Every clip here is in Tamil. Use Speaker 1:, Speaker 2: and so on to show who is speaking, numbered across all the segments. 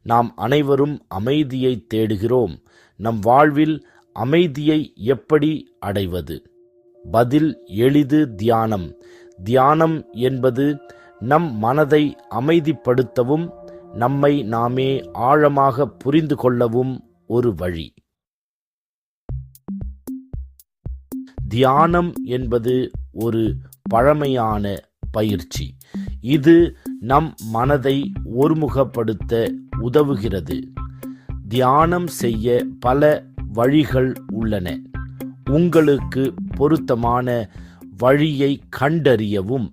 Speaker 1: நாம் அனைவரும் அமைதியை தேடுகிறோம். நம் வாழ்வில் அமைதியை எப்படி அடைவது? பதில் எளிது. தியானம். தியானம் என்பது நம் மனதை அமைதிப்படுத்தவும் நம்மை நாமே ஆழமாக புரிந்து கொள்ளவும் ஒரு வழி. தியானம் என்பது ஒரு பழமையான பயிற்சி. இது நம் மனதை ஒருமுகப்படுத்த உதவுகிறது. தியானம் செய்ய பல வழிகள் உள்ளன. உங்களுக்கு பொருத்தமான வழியை கண்டறியவும்.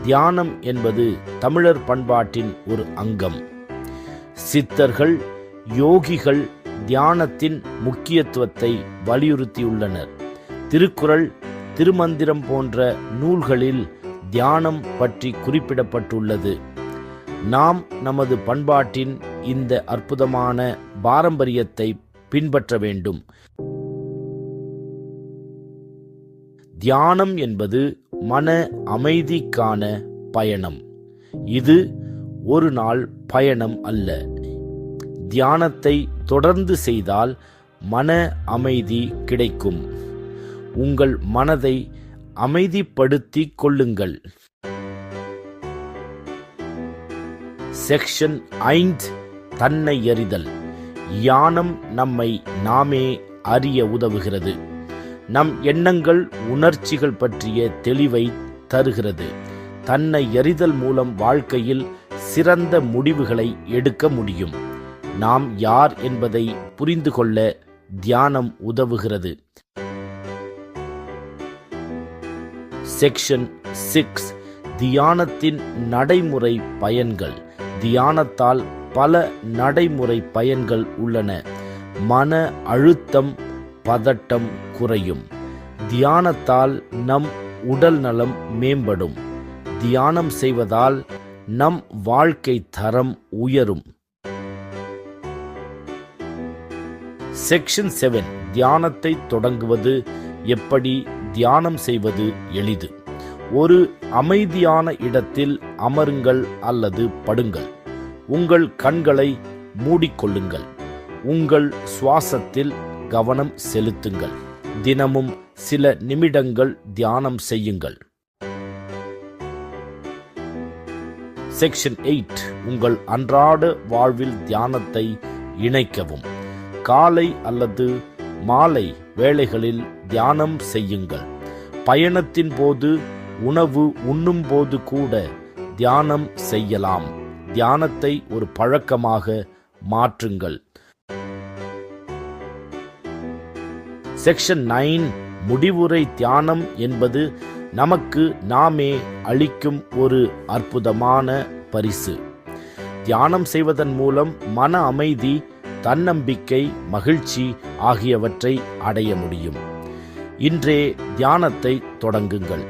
Speaker 1: தியானம் என்பது தமிழர் பண்பாட்டின் ஒரு அங்கம். சித்தர்கள், யோகிகள் தியானத்தின் முக்கியத்துவத்தை வலியுறுத்தியுள்ளனர். திருக்குறள், திருமந்திரம் போன்ற நூல்களில் தியானம் பற்றி குறிப்பிடப்பட்டுள்ளது. நாம் நமது பண்பாட்டின் இந்த அற்புதமான பாரம்பரியத்தை பின்பற்ற வேண்டும். தியானம் என்பது மன அமைதிக்கான பயணம். இது ஒரு நாள் பயணம் அல்ல. தியானத்தை தொடர்ந்து செய்தால் மன அமைதி கிடைக்கும். உங்கள் மனதை அமைதிப்படுத்திக் கொள்ளுங்கள். செக்ஷன் 5, தன்னை அறிதல். தியானம் நம்மை நாமே அறிய உதவுகிறது. நம் எண்ணங்கள், உணர்ச்சிகள் பற்றிய தெளிவை தருகிறது. தன்னை அறிதல் மூலம் வாழ்க்கையில் சிறந்த முடிவுகளை எடுக்க முடியும். நாம் யார் என்பதை புரிந்து கொள்ள தியானம் உதவுகிறது. செக்ஷன் 6, தியானத்தின் நடைமுறை பயன்கள். தியானத்தால் பல நடைமுறை பயன்கள் உள்ளன. மன அழுத்தம், பதட்டம் குறையும். தியானத்தால் நம் உடல் நலம் மேம்படும். தியானம் செய்வதால் நம் வாழ்க்கை தரம் உயரும். செக்ஷன் 7, தியானத்தை தொடங்குவது எப்படி? தியானம் செய்வது எளிது. ஒரு அமைதியான இடத்தில் அமருங்கள் அல்லது படுங்கள். உங்கள் கண்களை மூடிக்கொள்ளுங்கள். உங்கள் சுவாசத்தில் கவனம் செலுத்துங்கள். தினமும் சில நிமிடங்கள் தியானம் செய்யுங்கள். செக்ஷன் 8, உங்கள் அன்றாட வாழ்வில் தியானத்தை இணைக்கவும். காலை அல்லது மாலை வேளைகளில் தியானம் செய்யுங்கள். பயணத்தின் போது, உணவு உண்ணும் போது கூட தியானம் செய்யலாம். தியானத்தை ஒரு பழக்கமாக மாற்றுங்கள். செக்ஷன் 9, முடிவுரை. தியானம் என்பது நமக்கு நாமே அளிக்கும் ஒரு அற்புதமான பரிசு. தியானம் செய்வதன் மூலம் மன அமைதி, தன்னம்பிக்கை, மகிழ்ச்சி ஆகியவற்றை அடைய முடியும். இன்றே தியானத்தை தொடங்குங்கள்.